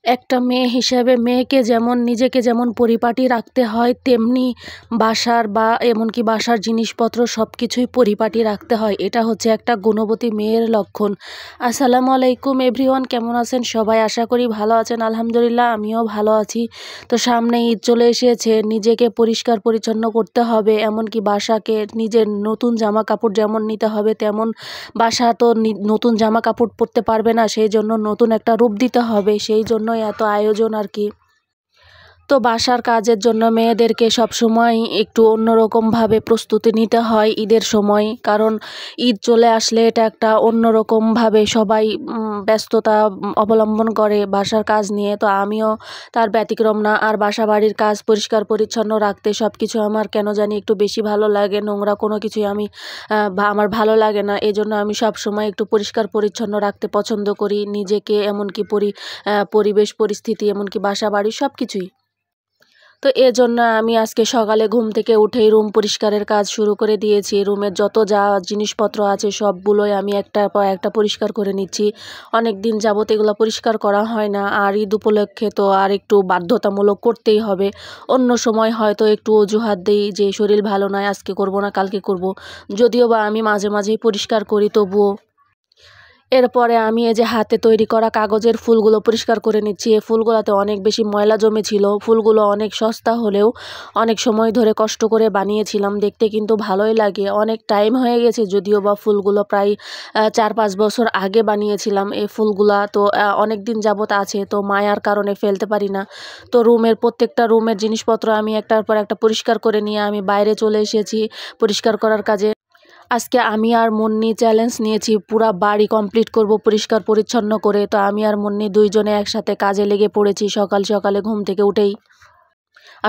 একটা মেয়ে হিসেবে মেয়েকে যেমন নিজেকে যেমন পরিপাটি রাখতে হয়, তেমনি বাসার বা এমনকি বাসার জিনিসপত্র সব কিছুই পরিপাটি রাখতে হয়। এটা হচ্ছে একটা গুণবতী মেয়ের লক্ষণ। আসসালামু আলাইকুম এভরিওয়ান, কেমন আছেন সবাই? আশা করি ভালো আছেন। আলহামদুলিল্লাহ, আমিও ভালো আছি। তো সামনে ঈদ চলে এসেছে, নিজেকে পরিষ্কার পরিচ্ছন্ন করতে হবে, এমনকি বাসাকে নিজের নতুন জামা কাপড় যেমন নিতে হবে, তেমন বাসা তো নতুন জামা কাপড় পরতে পারবে না, সেই জন্য নতুন একটা রূপ দিতে হবে, সেই জন্যই এত আয়োজন আর কি। তো বাসার কাজের জন্য মেয়েদেরকে সবসময় একটু অন্যরকমভাবে প্রস্তুতি নিতে হয় ঈদের সময়, কারণ ঈদ চলে আসলে এটা একটা অন্যরকমভাবে সবাই ব্যস্ততা অবলম্বন করে বাসার কাজ নিয়ে। তো আমিও তার ব্যতিক্রম না। আর বাসা বাড়ির কাজ পরিষ্কার পরিচ্ছন্ন রাখতে সব কিছু আমার কেন জানি একটু বেশি ভালো লাগে। নোংরা কোনো কিছুই আমার ভালো লাগে না, এই জন্য আমি সবসময় একটু পরিষ্কার পরিচ্ছন্ন রাখতে পছন্দ করি নিজেকে, এমনকি পরিবেশ পরিস্থিতি, এমনকি বাসা বাড়ি সব কিছুই। তো এজন্য আমি আজকে সকালে ঘুম থেকে উঠেই রুম পরিষ্কারের কাজ শুরু করে দিয়েছি। রুমের যত যা জিনিসপত্র আছে সবগুলোই আমি একটার পর একটা পরিষ্কার করে নিচ্ছি। অনেক দিন যাবত এগুলো পরিষ্কার করা হয় না, আর ঈদ উপলক্ষে তো আর একটু বাধ্যতামূলক করতেই হবে। অন্য সময় হয়তো একটু অজুহাত দিই যে শরীর ভালো নয়, আজকে করব না, কালকে করব। যদিও বা আমি মাঝে মাঝেই পরিষ্কার করি, তবুও। এরপরে আমি এই যে হাতে তৈরি করা কাগজের ফুলগুলো পরিষ্কার করে নিচ্ছি। এই ফুলগুলোতে অনেক বেশি ময়লা জমেছিল। ফুলগুলো অনেক সস্তা হলেও অনেক সময় ধরে কষ্ট করে বানিয়েছিলাম। দেখতে কিন্তু ভালোই লাগে। অনেক টাইম হয়ে গেছে, যদিও বা ফুলগুলো প্রায় ৪-৫ বছর আগে বানিয়েছিলাম এই ফুলগুলা। তো অনেক দিন যাবত আছে, তো মায়ার কারণে ফেলতে পারি না। তো প্রত্যেকটা রুমের জিনিসপত্র আমি একটার পর একটা পরিষ্কার করে নিয়ে আমি বাইরে চলে এসেছি পরিষ্কার করার কাজে। আজকে আমি আর মুন্নি চ্যালেঞ্জ নিয়েছি, পুরা বাড়ি কমপ্লিট করব পরিষ্কার পরিচ্ছন্ন করে। তো আমি আর মুন্নি দুইজনে একসাথে কাজে লেগে পড়েছি সকাল সকালে ঘুম থেকে উঠেই।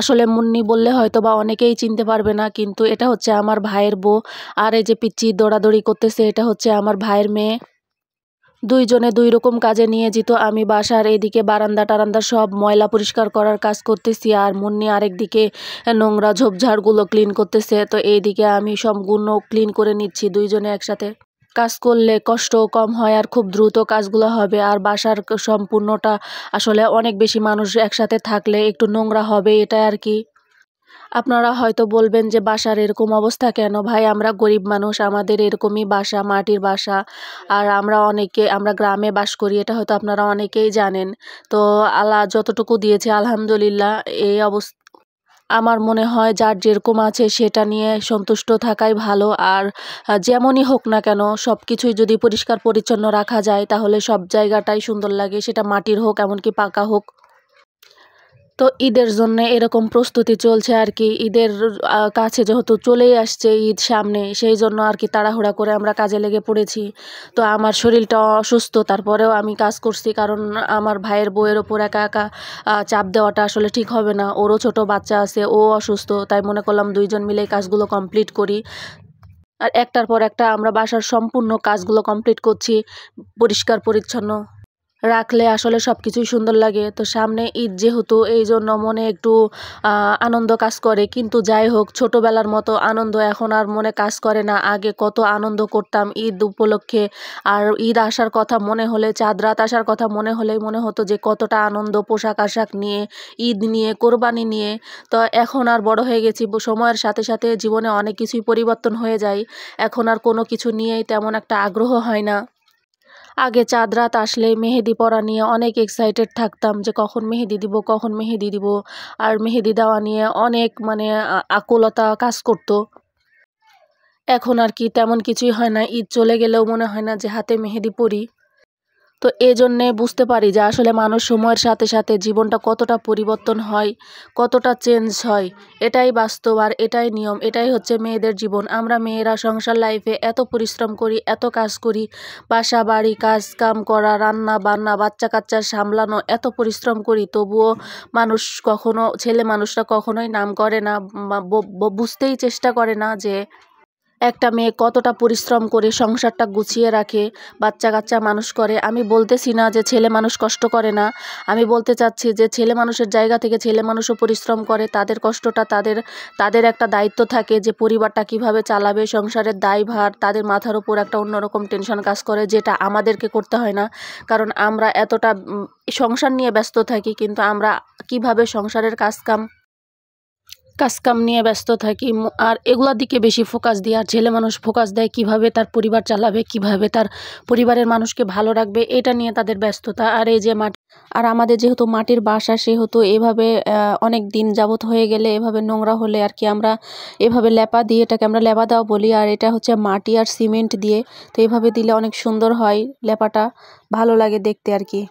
আসলে মুন্নি বললে হয়তো বা অনেকেই চিনতে পারবে না, কিন্তু এটা হচ্ছে আমার ভাইয়ের বউ। আর এই যে পিচ্চি দৌড়াদৌড়ি করতেছে, এটা হচ্ছে আমার ভাইয়ের মেয়ে। দুইজনে দুই রকম কাজে নিয়োজিত। আমি বাসার এদিকে বারান্দা টারান্দা সব ময়লা পরিষ্কার করার কাজ করতেছি, আর মুন্নি আরেকদিকে নোংরা ঝোপঝাড়গুলো ক্লিন করতেছে। তো এইদিকে আমি সম্পূর্ণ ক্লিন করে নিচ্ছি। দুইজনে একসাথে কাজ করলে কষ্টও কম হয়, আর খুব দ্রুত কাজগুলো হবে। আর বাসার সম্পূর্ণটা আসলে অনেক বেশি মানুষ একসাথে থাকলে একটু নোংরা হবে, এটাই আর কি। আপনারা হয়তো বলবেন যে বাসার এরকম অবস্থা কেন? ভাই, আমরা গরিব মানুষ, আমাদের এরকমই বাসা, মাটির বাসা। আর আমরা গ্রামে বাস করি, এটা হয়তো আপনারা অনেকেই জানেন। তো আল্লাহ যতটুকু দিয়েছে আলহামদুলিল্লাহ। এই আমার মনে হয় যার যেরকম আছে সেটা নিয়ে সন্তুষ্ট থাকাই ভালো। আর যেমনই হোক না কেন, সব কিছুই যদি পরিষ্কার পরিচ্ছন্ন রাখা যায় তাহলে সব জায়গাটাই সুন্দর লাগে, সেটা মাটির হোক এমনকি পাকা হোক। তো ঈদের জন্য এরকম প্রস্তুতি চলছে আর কি। ঈদের কাছে যেহেতু চলেই আসছে ঈদ সামনে, সেই জন্য আর কি তাড়াহুড়া করে আমরা কাজে লেগে পড়েছি। তো আমার শরীরটা অসুস্থ, তারপরেও আমি কাজ করছি, কারণ আমার ভাইয়ের বউয়ের ওপর একা একা চাপ দেওয়াটা আসলে ঠিক হবে না। ওরও ছোট বাচ্চা আছে, ও অসুস্থ, তাই মনে করলাম দুইজন মিলে কাজগুলো কমপ্লিট করি। আর একটার পর একটা আমরা বাসার সম্পূর্ণ কাজগুলো কমপ্লিট করছি। পরিষ্কার পরিচ্ছন্ন রাখলে আসলে সব কিছুই সুন্দর লাগে। তো সামনে ঈদ যেহেতু, এই জন্য মনে একটু আনন্দ কাজ করে। কিন্তু যাই হোক, ছোটোবেলার মতো আনন্দ এখন আর মনে কাজ করে না। আগে কত আনন্দ করতাম ঈদ উপলক্ষে। আর ঈদ আসার কথা মনে হলে, চাঁদ রাত আসার কথা মনে হলেই মনে হতো যে কতটা আনন্দ, পোশাক আশাক নিয়ে, ঈদ নিয়ে, কোরবানি নিয়ে। তো এখন আর বড় হয়ে গেছি, সময়ের সাথে সাথে জীবনে অনেক কিছুই পরিবর্তন হয়ে যায়। এখন আর কোনো কিছু নিয়েই তেমন একটা আগ্রহ হয় না। আগে চাঁদ রাত আসলেই মেহেদি পরা নিয়ে অনেক এক্সাইটেড থাকতাম যে কখন মেহেদি দিব, কখন মেহেদি দিব। আর মেহেদি দেওয়া নিয়ে অনেক আকুলতা কাজ করতো। এখন আর কি তেমন কিছুই হয় না। ঈদ চলে গেলেও মনে হয় না যে হাতে মেহেদি পরি। তো এজন্যে বুঝতে পারি যে আসলে মানুষ সময়ের সাথে সাথে জীবনটা কতটা পরিবর্তন হয়, কতটা চেঞ্জ হয়। এটাই বাস্তব, আর এটাই নিয়ম, এটাই হচ্ছে মেয়েদের জীবন। আমরা মেয়েরা সংসার লাইফে এত পরিশ্রম করি, এত কাজ করি, বাসা বাড়ি কাজ কাম করা, রান্না বান্না, বাচ্চা কাচ্চা সামলানো, এত পরিশ্রম করি, তবুও ছেলে মানুষরা কখনোই নাম করে না, বুঝতেই চেষ্টা করে না যে একটা মেয়ে কতটা পরিশ্রম করে সংসারটা গুছিয়ে রাখে, বাচ্চা কাচ্চা মানুষ করে। আমি বলতেছি না যে ছেলে মানুষ কষ্ট করে না, আমি বলতে চাচ্ছি যে ছেলে মানুষের জায়গা থেকে ছেলে মানুষও পরিশ্রম করে। তাদের কষ্টটা তাদের একটা দায়িত্ব থাকে যে পরিবারটা কিভাবে চালাবে, সংসারের দায়ভার তাদের মাথার উপর একটা অন্যরকম টেনশন কাজ করে, যেটা আমাদেরকে করতে হয় না। কারণ আমরা এতটা সংসার নিয়ে ব্যস্ত থাকি, কিন্তু আমরা কিভাবে সংসারের কাজকাম নিয়ে ব্যস্ত থাকি, আর এগুলোর দিকে বেশি ফোকাস দিই। আর ছেলে মানুষ ফোকাস দেয় কিভাবে তার পরিবার চালাবে, কিভাবে তার পরিবারের মানুষকে ভালো রাখবে, এটা নিয়ে তাদের ব্যস্ততা। আর এই যে আর আমাদের যেহেতু মাটির বাসা, সেহেতু এভাবে অনেক দিন যাবত হয়ে গেলে এভাবে নোংরা হলে আর কি আমরা এভাবে লেপা দিয়ে, এটাকে আমরা লেপা দেওয়া বলি। আর এটা হচ্ছে মাটি আর সিমেন্ট দিয়ে, তো এভাবে দিলে অনেক সুন্দর হয়, লেপাটা ভালো লাগে দেখতে আর কি।